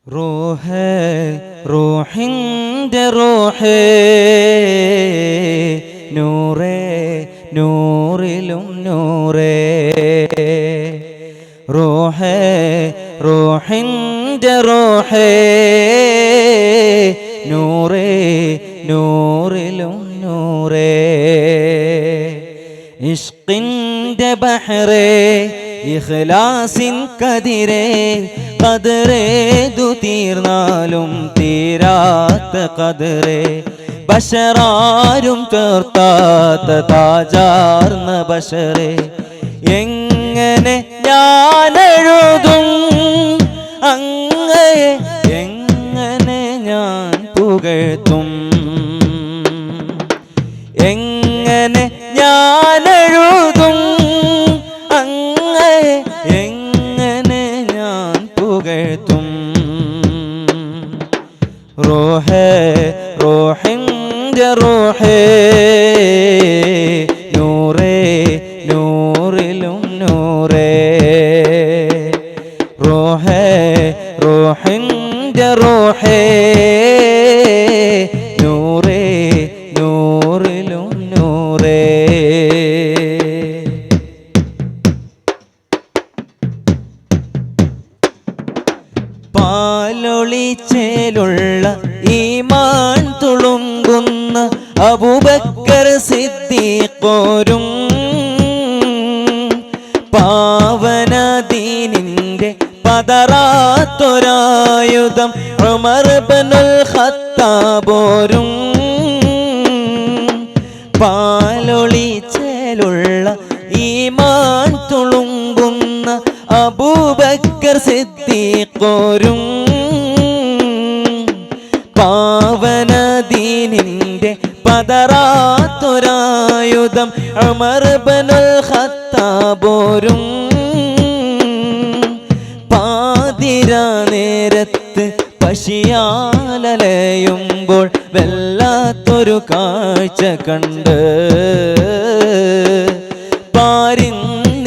റൂഹേ റൂഹിൻ്റെ റൂഹേ നൂറേ നൂറിലും നൂറേ റൂഹേ റൂഹിൻ്റെ റൂഹേ നൂറേ നൂറിലും നൂറേ ഇഷ്കിൻ്റെ ബഹ്റേ ഇഖ്ലാസിൻ കതിരേ ഖദറേതു തീർന്നാലും തീരാത്ത ഖദറേ ബശറാരും തീർത്താത്ത താജാർന്ന ബശറേ എങ്ങനെ ഞാനെഴുതും അങ്ങയെ എങ്ങനെ ഞാൻ പുകഴ്ത്തും എങ്ങനെ ഞാനെഴുതും അങ്ങയെ എങ്ങനെ ഞാൻ പുകഴ്ത്തും റൂഹേ റൂഹിൻ്റെ റൂഹേ നൂറേ നൂറിലും നൂറേ റൂഹേ റൂഹിൻ്റെ റൂഹേ നൂറേ നൂറിലും നൂറേ പാലൊളിച്ചേലുള്ള ഈമാൻ തുളുമ്പുന്ന അബൂബക്കർ സിദ്ദീഖോരും പാവന ദീനിന്റെ പതറാത്തൊരായുധം ഉമർ ഇബ്നുൽ ഖത്താബോരും പാലൊളിച്ചേലുള്ള ഈമാൻ തുളുമ്പുന്ന അബൂബക്കർ സിദ്ദീഖോരും പാവന ദീനിന്റെ പതറാത്തൊരായുധം ഉമർ ഇബ്നുൽ ഖത്താബോരും പാതിരാ നേരത്ത് പശിയാലലയുമ്പോൾ വല്ലാത്തൊരു കാഴ്ച കണ്ട്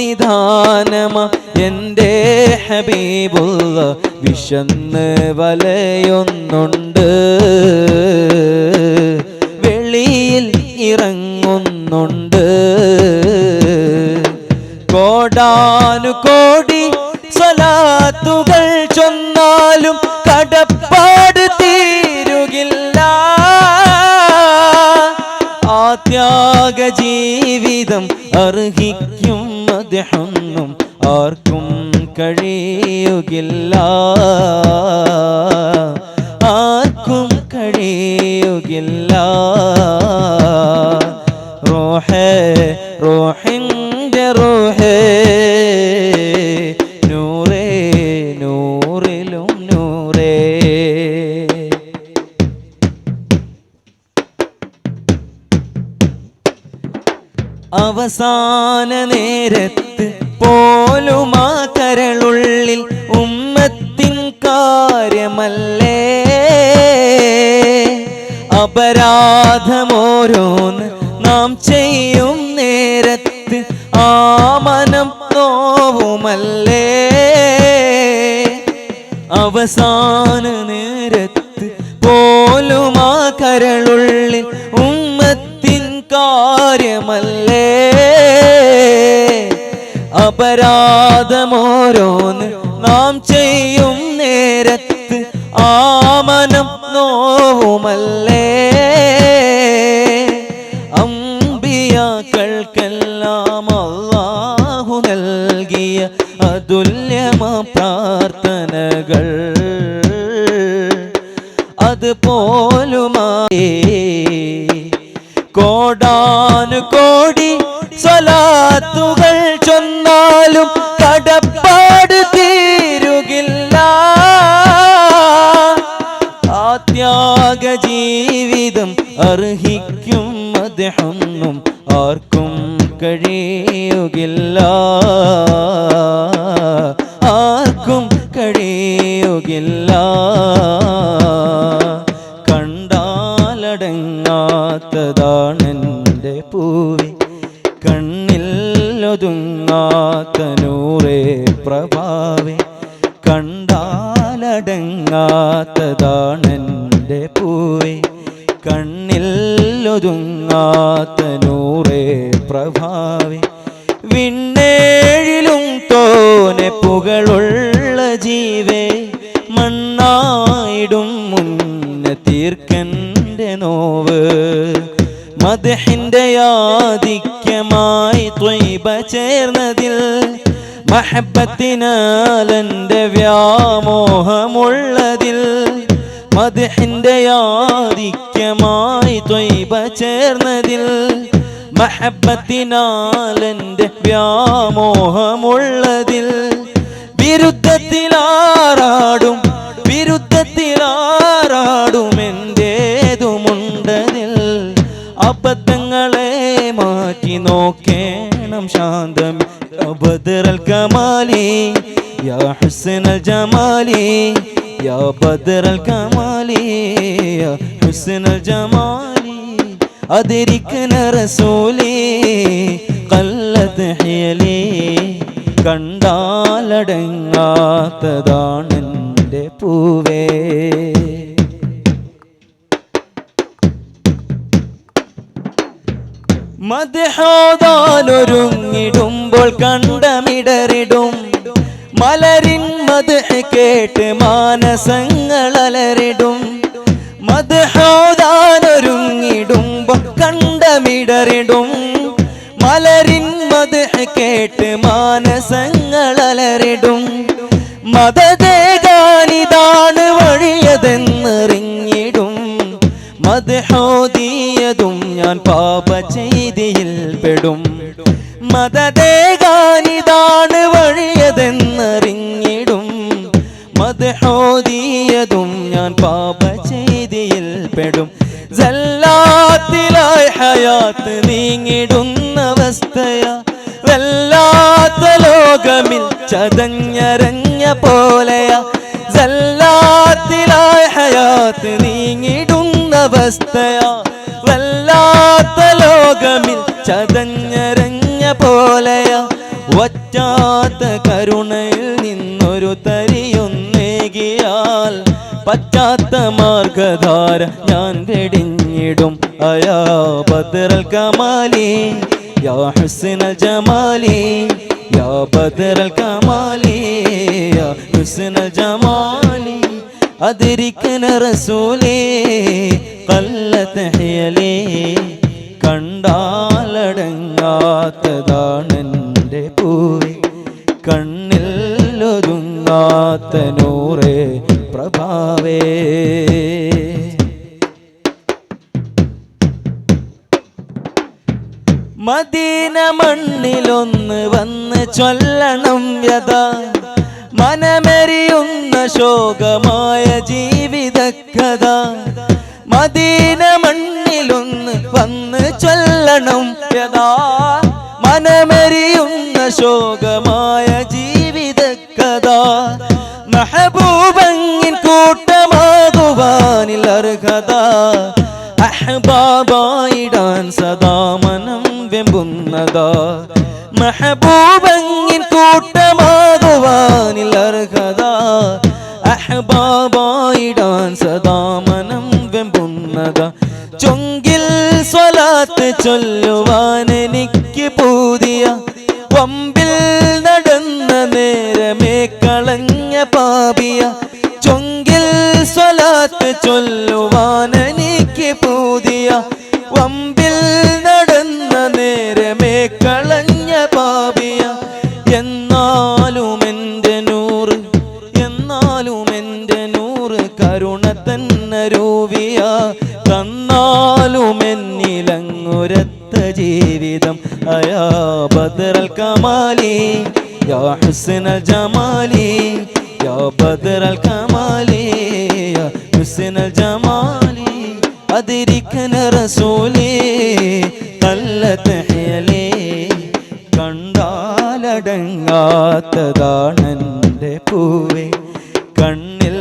പാരിന്നിധാനമ എൻ്റെ ഹബീബുള്ള വിശന്ന് വലയൊന്നുണ്ട് വെളിയിൽ ഇറങ്ങുന്നുണ്ട് കോടാനുകോടി സ്വലാത്തുകൾ ചൊന്നാലും കടപ്പാട് തീരുകില്ല ആ ത്യാഗ ജീവിതം അർഹിക്കും മദ്ഹൊന്നും ആർക്കും കഴിയുകില്ല ആർക്കും കഴിയുകില്ല റൂഹേ റൂഹിൻ്റെ റൂഹേ നൂറേ നൂറിലും നൂറേ അവസാന നേരത്ത് പോലും ആ കരളുള്ളിൽ ഉമ്മത്തിൻ കാര്യമല്ലേ അപരാധമോരോന്ന് നാം ചെയ്യും നേരത്ത് ആ മനം നോവുമല്ലേ അവസാന നേരത്ത് പോലും ആ കരളുള്ളിൽ ഉമ്മത്തിൻ കാര്യമല്ലേ അപരാധമോരോന്ന് നാം ചെയ്യും നേരത്ത് ആ മനം നോവുമല്ലേ അമ്പിയാക്കൾക്കെല്ലാം അല്ലാഹു നൽകിയ അതുല്യമ പ്രാർത്ഥനകൾ അതുപോലുമായി കോടാനുകോടി സ്വലാത്തുകൾ ചൊന്നാലും കടപ്പാട് തീരുകില്ല ആ ത്യാഗ ജീവിതം അർഹിക്കും മദ്ഹൊന്നും ആർക്കും കഴിയുകില്ല ആർക്കും കഴിയുകില്ല കണ്ടാലടങ്ങാത്തതാണെൻ്റെ പൂവി കണ്ണിൽ ഒതുങ്ങാത്ത നൂറേ പ്രഭാവേ കണ്ടാലടങ്ങാത്തതാണെൻ്റെ കണ്ടാലടങ്ങാത്തതാണെൻ്റെ പൂവേ, കണ്ണിൽ ഒതുങ്ങാത്ത നൂറേ പ്രഭാവേ. വിണ്ണേഴിലും തോനെ പുകളുള്ള ജീവേ, മണ്ണായിടും മുന്നെ തീർക്കൻ്റെ നോവ്. മദ്ഹിൻ്റെ ആധിക്യമായി ത്വയ്ബ ചേർന്നതിൽ, മഹബത്തിനാലെൻ്റെ വ്യാമോഹമുള്ളതിൽ. മദ്ഹിൻ്റെ ആധിക്യമായി ത്വയ്ബ ചേർന്നതിൽ, മഹബത്തിനാലെൻ്റെ വ്യാമോഹമുള്ളതിൽ. വിരുദ്ധത്തിലാറാടും എൻ്റേതുമുണ്ടതിൽ. അബദ്ധങ്ങളെ മാറ്റി നോക്കേണം ശാന്തം. യാ ബദറൽ കമാലി യാ ഹുസ്നൽ ജമാലി, യാ ബദറൽ കമാലി യാ ഹുസ്നൽ ജമാലി. അദ്രിക്ന റസൂലി ഖല്ലത് ഹിയലി, കണ്ടാലടങ്ങാത്തതാണെൻ്റെ പൂവേ. മദ്ഹോദാനൊരുങ്ങിടുമ്പോൾ കണ്ടമിടറിടും, മലരിൻ മദ്ഹ് കേട്ട് മാനസങ്ങൾ അലറിടും. മദ്ഹോദാനൊരുങ്ങിടുമ്പോൾ കണ്ടമിടറിടും, മലരിൻ മദ്ഹ് കേട്ട് മാനസങ്ങൾ അലറിടും. മദദേകാനിതാണ് വഴിയതെന്നറിഞ്ഞിടും, മദ്ഹോദിയതും ഞാൻ പാപ ചെയ്തിയിൽ പെടും. മദദേകാനിതാണ് വഴിയതെന്നറിഞ്ഞിടും, മദ്ഹോദിയതും ഞാൻ പാപ ചെയ്തിയിൽ പെടും. സല്ലാത്തിലായി ഹയാത്ത് നീങ്ങിടുന്ന അവസ്ഥയ, വല്ലാത്ത ലോകമിൽ ചതഞ്ഞരഞ്ഞ പോലെയ. സല്ലാത്തിലായി ഹയാത്ത് നീങ്ങിടുന്ന അവസ്ഥയ, വല്ലാത്ത ലോകമിൽ ചതഞ്ഞരഞ്ഞ പോലെയ. വറ്റാത്ത കരുണയിൽ നിന്നൊരു തരിയൊന്നേകിയാൽ, പറ്റാത്ത മാർഗധാര ഞാൻ വെടിഞ്ഞിടും. അയാ ബദറൽ കമാലി യാ ഹുസ്നൽ ജമാലി, യാ ബദറൽ കമാലി യാ ഹുസ്നൽ ജമാലി. അദ്രിക്ന റസൂലി ഖല്ലത് ഹിയലി, കണ്ടാലടങ്ങാത്തതാണെൻ്റെ പൂവേ, കണ്ണിൽ ഒതുങ്ങാത്ത നൂറേ പ്രഭാവേ. മദീന മണ്ണിലൊന്ന് വന്ന് ചൊല്ലണം വ്യത, മനമെരിയുന്ന ശോകമായ ജീവിതക്കഥ. മദീന മണ്ണിലൊന്ന് വന്ന് ചൊല്ലണം വ്യത, മനമെരിയുന്ന ശോകമായ ജീവിതക്കഥ. മെഹബൂബങ്ങിൻ കൂട്ടമാകുവാനിൽ അർഹത, അഹ്ബാബായിടാൻ സദാ മനം വെമ്പുന്നതാ. മെഹബൂബങ്ങിൻ കൂട്ടമാകുവാനിൽ അർഹത, അഹ്ബാബായിടാൻ സദാ മനം വെമ്പുന്നതാ. ചൊങ്കിൽ സ്വലാത്ത് ചൊല്ലുവാൻ എനിക്ക് പൂതിയ, വമ്പിൽ നടന്ന നേരമേ കളഞ്ഞ പാപിയ. ചൊങ്കിൽ സ്വലാത്ത് ചൊല്ലുവാൻ എനിക്ക് പൂതിയ, വമ്പിൽ നടന്ന നേരമേ കളഞ്ഞ പാപിയ. എന്നാലും എൻ്റെ നൂറ്, എന്നാലും എൻ്റെ നൂറ് കരുണ തന്നെ രൂപിയ. തന്നാലും എന്നിലങ്ങുരത്ത ജീവിതം. അയാ ബദറൽ കമാലി യാ ഹുസ്നൽ ജമാലി, യാ ബദറൽ കമാലി യാ ഹുസ്നൽ ജമാലി. അദ്രിക്ന റസൂലി ഖല്ലത് ഹിയലി, കണ്ടാലടങ്ങാത്തതാണെൻ്റെ പൂവേ, കണ്ണിൽ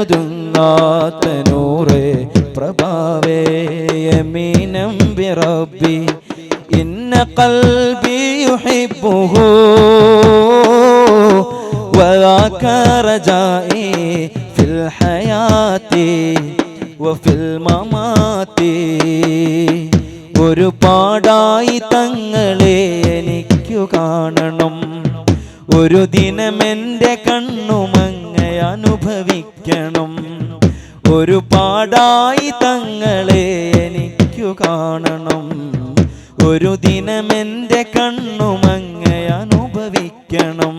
ഒതുങ്ങാത്ത നൂറേ പ്രഭാവേ. യമീനം ബിറബ്ബി ഇന്ന ഖൽബി യുഹിബ്ബുഹു, വദാക റജാഇ ഫിൽ ഫിൽ ഹയാത്തി വഫിൽ മമാത്തി. ഒരുപാടായി തങ്ങളെ എനിക്കു കാണണം, ഒരു ദിനമെൻ്റെ കണ്ണുമങ്ങ അനുഭവിക്കണം. ഒരുപാടായി തങ്ങളെ എനിക്കു കാണണം, ഒരു ദിനമെൻ്റെ കണ്ണുമങ്ങ അനുഭവിക്കണം.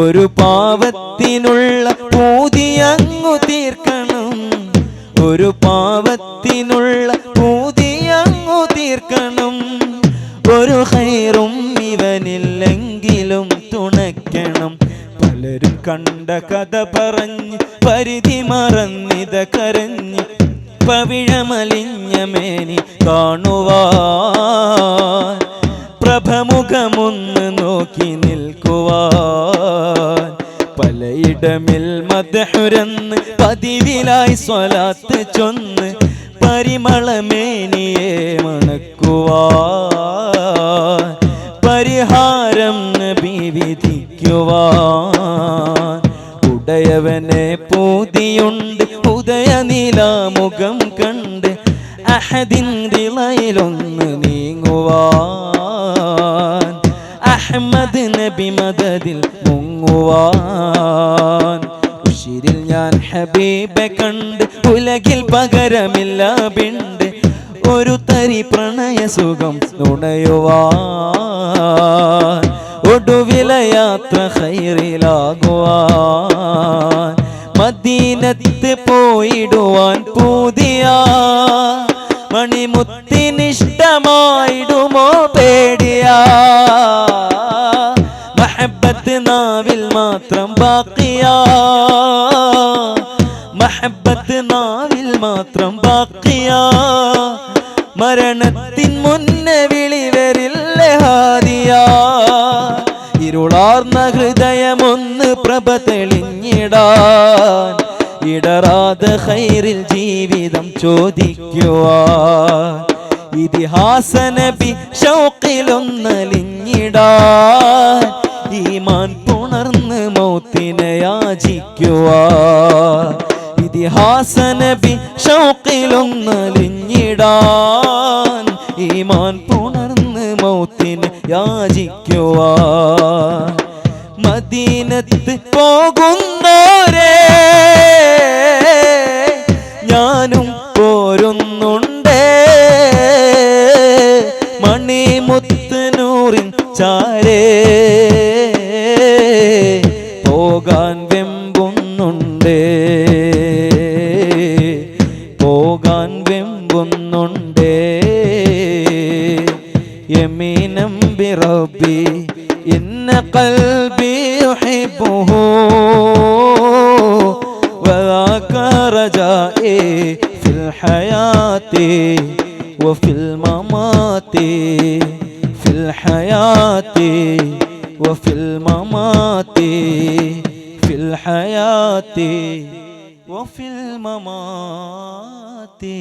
ഒരു പാവത്തിനുള്ള പൂതി അങ്ങു തീർക്കണം, ഒരു പാവത്തിനുള്ള പൂതി അങ്ങു തീർക്കണം. ഒരു ഖൈറും ഇവനില്ലെങ്കിലും തുണയ്ക്കണം. പലരും കണ്ട കഥ പറഞ്ഞ് പരിധി മറന്നിത കരഞ്ഞ് പവിഴമലിഞ്ഞ മേനി കാണുവാൻ, പ്രഭമുഖമൊന്ന് നോക്കി നിൽക്കുവാൻ. പലയിടമിൽ മദ്ഹുരന്ന് പതിവിലായി സ്വലാത്ത് ചൊന്ന് പരിമളമേനിയെ മണക്കുവാൻ. പരിഹാരം നബി വിധിക്കുവാൻ. ഉടയവനെ പൂതിയുണ്ട് ഉദയനിലാമുഖം കണ്ട് അഹദിൻ ദിളയിലൊന്ന് നീങ്ങുവാൻ. അഹ്മദ് നബി മദദിൽ മുങ്ങുവാൻ. ഉശിരിൽ ഞാൻ ഹബീബെ കണ്ട് ഉലകിൽ പകരമില്ല ബിണ്ട്. ഒരു തരി പ്രണയ സുഖം നുണയുവാൻ. ഒടുവില യാത്ര ഖൈറിലാകുവാൻ. മദീനത്ത് പോയിടുവാൻ പൂതിയാ, മണിമുത്തിനിഷ്ടമായിടുമോ പേടിയാ. മഹബ്ബത്ത് നാവിൽ മാത്രം ബാക്കിയാ, മഹബ്ബത്ത് നാവിൽ മാത്രം ബാക്കിയാ. മരണത്തിൻ മുന്നേ വിളി വരില്ല ഹാദിയാ. ഇരുളാർന്ന ഹൃദയമൊന്ന് പ്രഭ തെളിഞ്ഞിടാൻ. ഇടറാതെ ഖൈറിൽ ജീവിതം ചോദിക്കുവാൻ. ഇതിഹാസ നബി ഷൗഖിലൊന്നലിഞ്ഞിടാൻ. ഈമാൻ പുണർന്ന് മൗത്തിനെ യാചിക്കുവാൻ. ഇതിഹാസ നബി ഷൗഖിലൊന്നലിഞ്ഞിടാൻ. ഈമാൻ പുണർന്ന് മൗത്തിനെ യാചിക്കുവാൻ. മദീനത്ത് പോകുന്നോരേ ഞാനും പോരുന്നുണ്ടേ. മണിമുത്ത് നൂറിൻ ചാരേ പോകാൻ വെമ്പുന്നുണ്ടേ, പോകാൻ വെമ്പുന്നുണ്ടേ. യമീനം ബിറബ്ബി ഇന്ന ഖൽബി യുഹിബ്ബുഹു വദാക റജാഇ ഫിൽ ഹയാതി വഫിൽ മമാതി. ഫിൽ ഹയാതി വഫിൽ മമാതി. ഫിൽ ഹയാതി വഫിൽ മമാതി.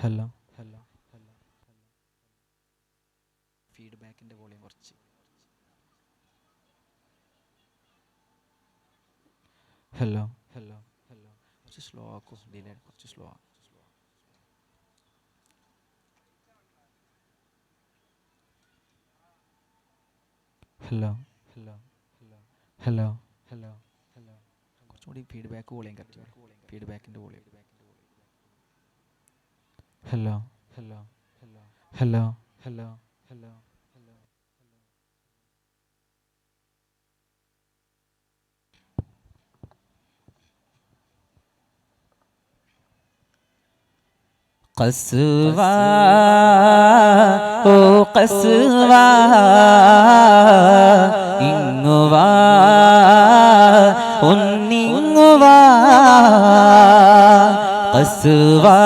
ഹലോ ഹലോ ഹലോ ഫീഡ്ബാക്കിൻ്റെ വോളിയം കുറച്ച്. ഹലോ ഹലോ ഹലോ കുറച്ച് സ്ലോ ആക്കും, ഡിലേ കുറച്ച് സ്ലോ ആക്കും. Hello hello hello hello hello hello കുറച്ചും കൂടി ഫീഡ്ബാക്ക് വോളിയം കറക്റ്റ്, ഫീഡ്ബാക്കിൻ്റെ volume. Hello hello hello hello hello hello hello. ഖസ്വാ ഓ ഖസ്വാ ഇങ്ങുവാ ഒന്നിങ്ങുവാ. ഖസ്വാ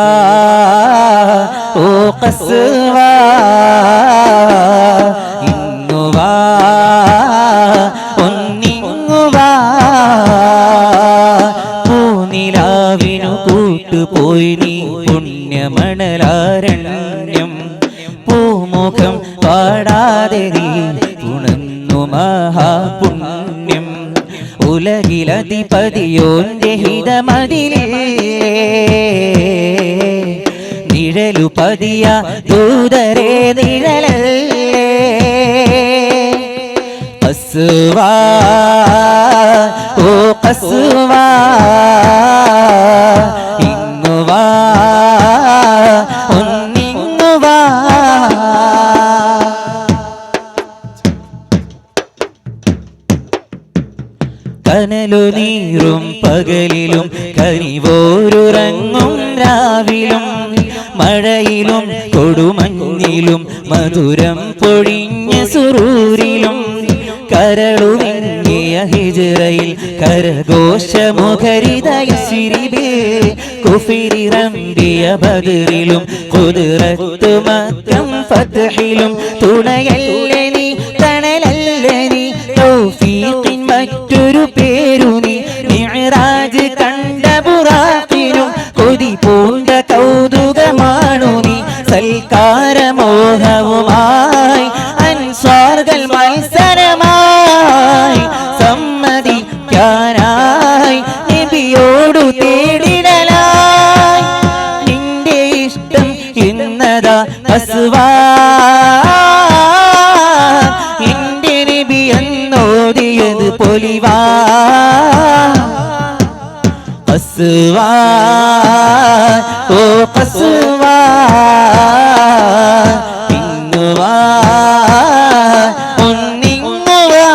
ഓ ഖസ്വാ ഇങ്ങുവാ ഒന്നിങ്ങുവാ. പൂനില നിലാവിനു കൂട്ടുപോയി നീ പുണ്യമണലാരണ്യം പൂമുഖം പാടാതെ നീ ഉണർന്നു മഹാപുണ്യം ഉലകിലധിപതിയോന്റെ ഹിതമതിലേ നിഴലു പതിയ ദൂതരേ നിഴലല്ലേ കസ്വാ ഓ കസ്വാ ഇങ്ങുവാ ഒന്നിങ്ങുവാ കനലു നീറും പകലിലും കനിവോരുറങ്ങും രാവിലും മഴയിലും കൊടുമഞ്ഞിലും മധുരം പൊഴിഞ്ഞ സുറൂരിലും കരളുവിങ്ങിയ ഹിജ്റയിൽ കരഘോഷമുഖരിതയശ്രീബേ കുഫിരിറമ്പിയ ബദറിലും ഖുദ്റത്ത് മക്കം ഫത്ഹിലും തുണയല്ലേ നീ തണലല്ലേ നീ തൗഫീഖിൻ മറ്റൊരു പേരു നീ മിഅ്റാജ് കണ്ട ബുറാഖിനും കൊതി പൂണ്ട കൗതുകമാണു നീ സൽക്കാരമോഹവുമായി അൻസ്വാറുകൾ മത്സരമായി സമ്മതിക്കാനായി നബിയോടു തേടിടലായി നിന്റെ ഇഷ്ടം എന്നതാ കസ്വാ എന്റെ നബി എന്നോദിയത് പൊലിവാ കസ്വാ ഓ കസ്വാ ഇങ്ങുവാ ഒന്നിങ്ങുവാ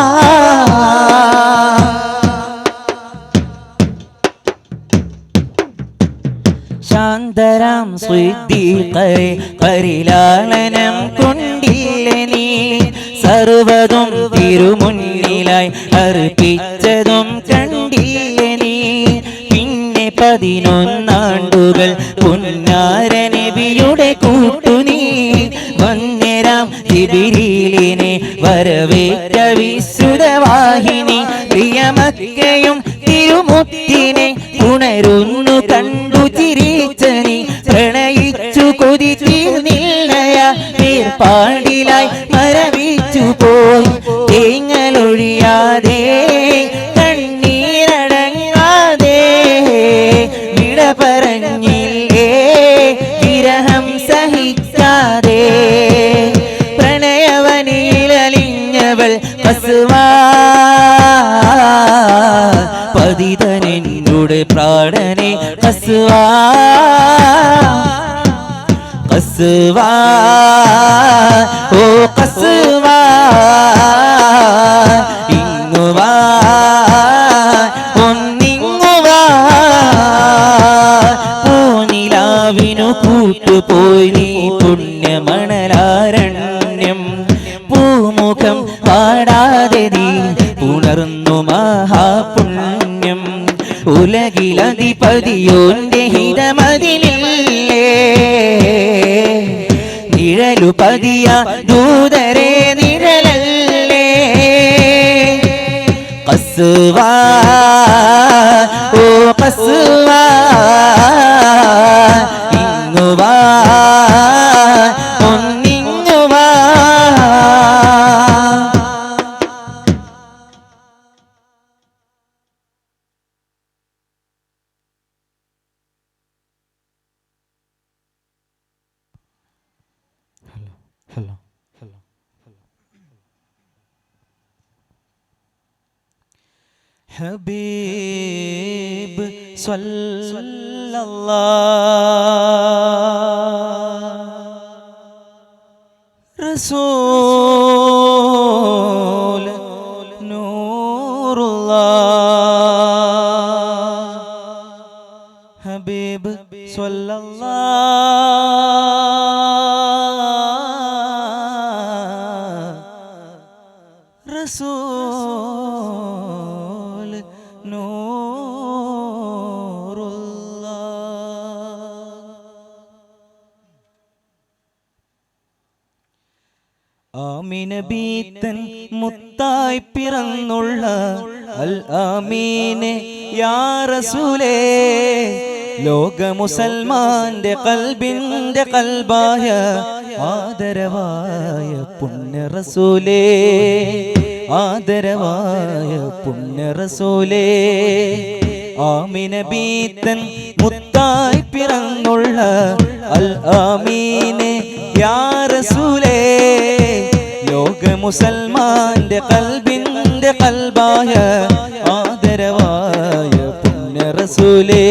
ശാന്തരാം സിദ്ദീഖരെ പരിലാളനം കൊണ്ടില്ലേ നീ സർവ്വതും തിരുമുന്നിലായി അർപ്പിച്ചതും കണ്ടില്ലേ നീ 11 ആണ്ടുകൾ പുന്നാര നബിയുടെ കൂട്ടുനീ വന്നേരാം ജിബ്രീലിനെ വരവേറ്റ വിശ്രുതവാഹിനി പ്രിയമക്കയും തിരുമുത്തിനെ ഉണരുന്നു കണ്ടു ചിരിച്ച നീ പ്രണയിച്ചു കൊതി തീർന്നില്ലയ വേർപാടിലായി മരവിച്ചു പോയി തേങ്ങലൊഴിയാതെ കണ്ണീരടങ്ങാതെ വിട പറഞ്ഞില്ലേ വിരഹം സഹിക്കാതെ പ്രണയവനിലലിഞ്ഞവൾ കസ്വാ പതിതനെന്നുടെ പ്രാണനെ കസ്വാ കസ്വാ ഓ കസ്വാ ഇങ്ങുവാ ഒന്നിങ്ങുവാ പൂനിലാവിനു കൂട്ടുപോയി നീ പുണ്യമണലാരണ്യം പൂമുഖം പാടാതെ നീ ഉണർന്നു മഹാപുണ്യം ഉലകിലധിപതിയോന്റെ ഹിതമതിലല്ലേ നിഴലു പതിയ ദൂതരേ നിഴലല്ലേ കസ്വാ ഓ കസ്വാ ഇങ്ങുവാ ഒന്നിങ്ങുവാ ഹലോ ഹലോ ഹബീബ് സ്വല്ലല്ലാഹ് റസൂൽ നൂറുല്ലാഹ് ഹബീബ് സ്വല്ലല്ലാഹ് റസൂൽ നൂറുല്ലാഹ് ആമിന ബീത്തൻ മുത്തായി പിറന്നുള്ള അൽ ആമീനെ യാ റസൂലേ ലോക മുസൽമാന്റെ കൽബിന്റെ കൽബായ ആദരവായ പുണ്യ റസൂലേ ആദരവായ പുണ്യ റസൂലേ ആമിന ബീത്തൻ മുത്തായി പിറന്നുള്ള അൽ ആമീനെ യാ റസൂലേ ലോക മുസൽമാന്റെ കൽബിന്റെ കൽബായ ആദരവായ പുണ്യ റസൂലേ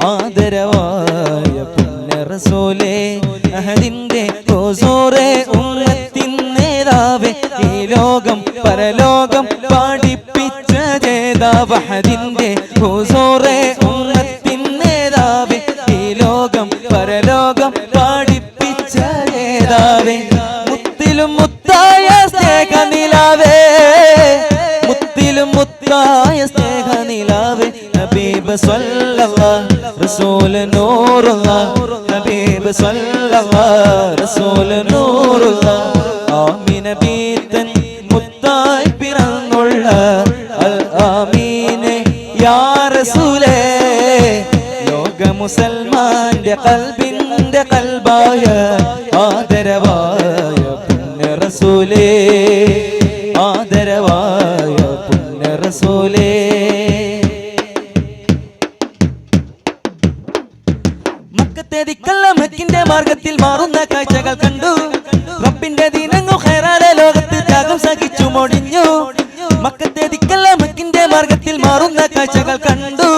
ആദരവായ പുണ്യ റസൂലേ അഹദിന്റെ ഹുസൂറേ ഉമ്മത്തിൻ നേതാവേ ഈ ലോകം പരലോകം പഠിപ്പിച്ച ജേതാവ് അഹദിന്റെ ഹുസൂറേ ഉമ്മത്തിൻ നേതാവേ ഈ ലോകം പരലോകം പഠിപ്പിച്ച ജേതാവേ മുത്തിലും മുത്തായ സ്നേഹനിലാവേ മുത്തിലും മുത്തായ സ്നേഹനിലാവേ ഹബീബ് സ്വല്ലല്ലാഹു റസൂൽ നൂറുല്ലാഹ് ഹബീബ് സ്വല്ലല്ലാഹു റസൂൽ നൂറുല്ലാഹ് ആമീന ബീത്തൻ മുത്തായി പിറന്നുള്ള അൽ ആമീനെ യാ റസൂലേ ലോക മുസൽമാന്റെ കൽബിന്റെ കൽബായ ആദരവായ പുണ്യ റസൂലേ ആദരവായ പുണ്യ റസൂലേ മക്കത്തെ ദിക്കല്ല മക്കിന്റെ മാർഗത്തിൽ മാറുന്ന കാഴ്ചകൾ കണ്ടു റബ്ബിന്റെ ദിനങ്ങൾ ഖൈറാലെ ലോകത്ത് ത്യാഗം സഹിച്ചു മോടിഞ്ഞു മക്കത്തെ ദിക്കല്ല മക്കിന്റെ മാർഗത്തിൽ മാറുന്ന കാഴ്ചകൾ കണ്ടു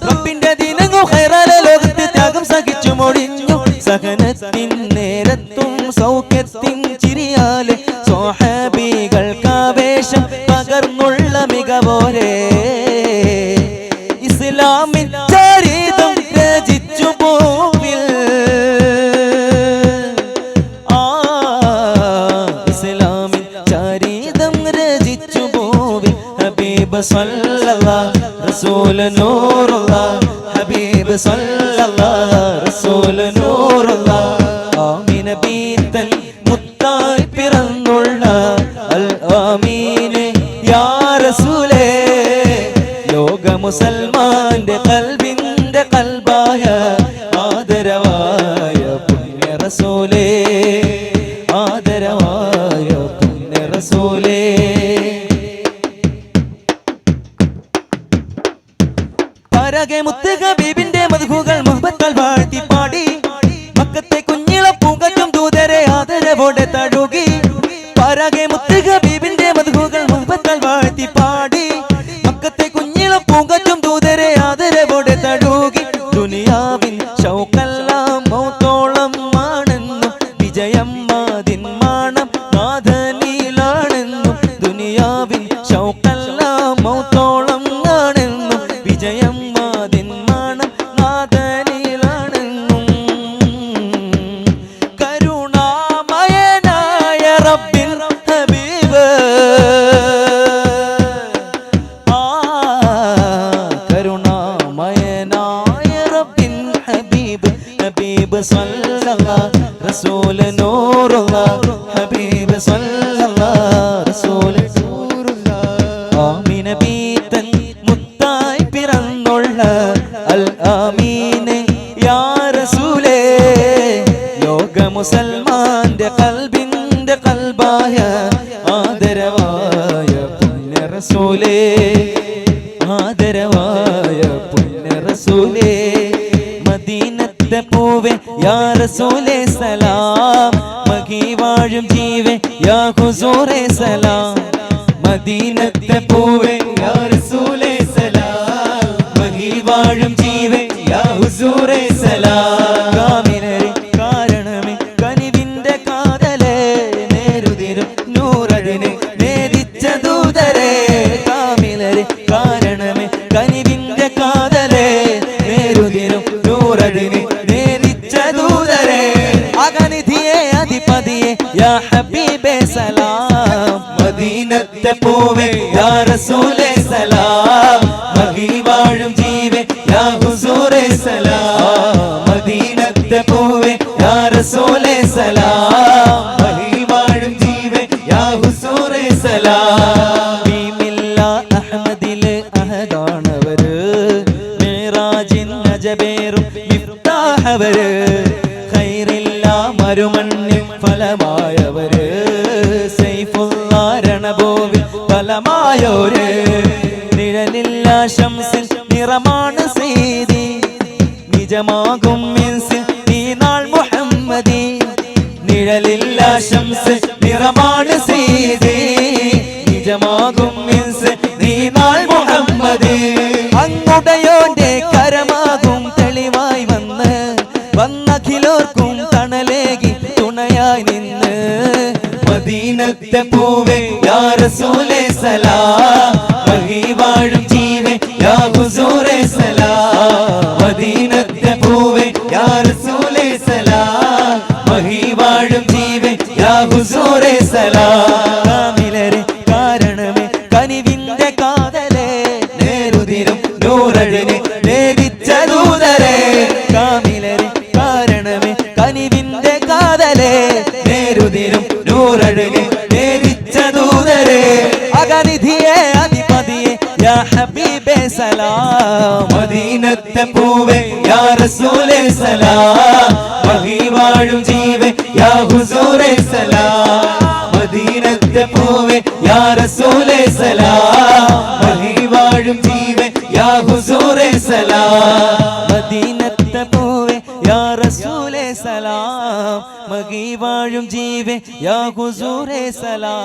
റബ്ബിന്റെ ദിനങ്ങൾ ഖൈറാലെ ലോകത്ത് ത്യാഗം സഹിച്ചു മോടിഞ്ഞു സഹനത്തിൻ നേരത്തും സൗഖ്യത്തിൻ ചിരിയാലെ സ്വഹാബികൾക്കാവേശം പകർന്നുള്ള മികവോരെ ഇസ്ലാമിൻ ചരിതം രചിച്ചു പോവിൽ ഇസ്ലാമിൻ ചരിതം രചിച്ചു പോവിൽ ഹബീബ് സ്വല്ലല്ലാഹു റസൂൽ നൂറുല്ലാഹ് ഹബീബ് സ്വല്ലല്ലാഹു റസൂൽ നൂറുല്ലാഹ് ആമീന ബീത്തൻ മുത്തായി പിറന്നുള്ള അൽ ആമീനെ യാ റസൂലേ ലോക മുസൽമാന്റെ കൽബിന്റെ കൽബായ ആദരവായ പുണ്യ റസൂലേ ആദരവായ പുണ്യ റസൂലേ പരകെ മുത്ത് ഹബീബിന്റെ മദ്ഹുകൾ മുഹബത്താൽ വാഴ്ത്തി പാടി മക്കത്തെ കുഞ്ഞിള പൂങ്കറ്റും ദൂതരെ ആദരവോടെ തഴുകി പരകെ മുത്ത് ഹബീബിന്റെ മദ്ഹുകൾ മുഹബത്താൽ വാഴ്ത്തി പാടി മക്കത്തെ കുഞ്ഞിള പൂങ്കറ്റും ദൂതരെ ആദരവോടെ തഴുകി ദുനിയാവിൻ ശൗക്കെല്ലാം മൗത്തോളം ആണെന്നും വിജയം മാതിൻ മാണം നാഥനിലാണെന്നും ദുനിയാവിൻ ശൗക്കെല്ലാം മൗത്തോളം ആണെന്നും വിജയം മാതിൻ മാണം നാഥനിലാണെന്നും കരുണാമയനായ റബ്ബിൻ ഹബീബ് കരുണാമയനായ റബ്ബിൻ ഹബീബ് ഹബീബ് സ്വല്ലല്ലാഹു റസൂൽ നൂറുല്ലാഹ് ഹബീബ് സ്വല്ലല്ലാഹു റസൂൽ നൂറുല്ലാഹ് ആമീന ബീത്തൻ മുത്തായി പിറന്നുള്ള അൽ ആമീനെ യാ റസൂലേ ലോക മുസൽമാന്റെ കൽബിന്റെ കൽബായ ആദരവായ പുണ്യ റസൂലേ ആദരവായ പുണ്യ റസൂലേ മദീനത്തെ പൂവേ യാ റസൂലേ സലാം മഹി വാഴും ജീവേ യാ ഹുസൂറേ സലാം മദീനത്തെ പൂവേ യാ റസൂലേ സലാം മഹി വാഴും ജീവേ യാ ഹുസൂറേ സലാം കാമിനരെ കാരണമേ കനിവിന്റെ കാതലേ നേരുതിരും നൂറതിനെ നേദിച്ച ദൂതരേ കാമിലരെ കാരണമേ കനിവിന്റെ കാതലേ നേരുതിരും നൂറതിനെ നേദിച്ച ദൂതരേ അഗനിധിയെ അധിപതിയെ യാ ഹബീബേ സലാം മദീനത്തെ പൂവേ യാ റസൂലേ സലാം മഹി വാഴും ജീവേ യാ ഹുസൂറേ സലാം മദീനത്തെ പൂവേ യാ റസൂലേ സലാം മഹി വാഴും ജീവേ യാ ഹുസൂറേ സലാം ബിമില്ലാ അജബേറും മിഫ്താഹവര് ഖൈറില്ല മരുമണ്ണിൻ ഫലമായവര് സൈഫുള്ള രണഭൂവിൽ ഫലമായോര് നിഴലില്ല ശംസിൽ നിറമാണ് സീതി നിജമാകും മിൻസിൽ ഈ നാൾ മുഹമ്മദി നിഴലില്ല ശംസിൽ നിറമാണ് സീതി നിജമാകും മിൻസിൽ ഈ നാൾ മുഹമ്മദി അങ്ങുടയോന്റെ കരമാകും തെളിവായി വന്നഖിലോർക്കും തണലേകി തുണയായി നിന്ന് മദീനത്തെ പൂവേ യാ റസൂലേ സലാം മഹി വാഴും ജീവേ യാ ഹുസൂറേ സലാം മദീനത്തെ പൂവേ യാ റസൂലേ സലാം മഹി വാഴും ജീവേ യാ ഹുസൂറേ സലാം കാമിലരെ കാരണമേ കനിവിന്റെ കാതലേ നേരുതിരും നൂറഴിനെ നേരിച്ച ദൂതരേ കാമിലരെ കാരണമേ കനിവിന്റെ കാതലേ നേരുതിരും നൂറഴിനെ നേരിച്ച ദൂതരേ അഗനിധിയെ അധിപതിയെ യാ ഹബീബേ സലാം മദീനത്തെ പൂവേ യാ റസൂലേ സലാം മഹി വാഴും ജീവേ യാ ഹുസൂറേ സലാം മദീനത്തെ പൂവേ യാ റസൂലേ സലാം മഹി വാഴും ജീവേ യാ ഹുസൂറേ സലാം മദീനത്തെ പൂവേ യാ റസൂലേ സലാം മഹി വാഴും ജീവേ യാ ഹുസൂറേ സലാം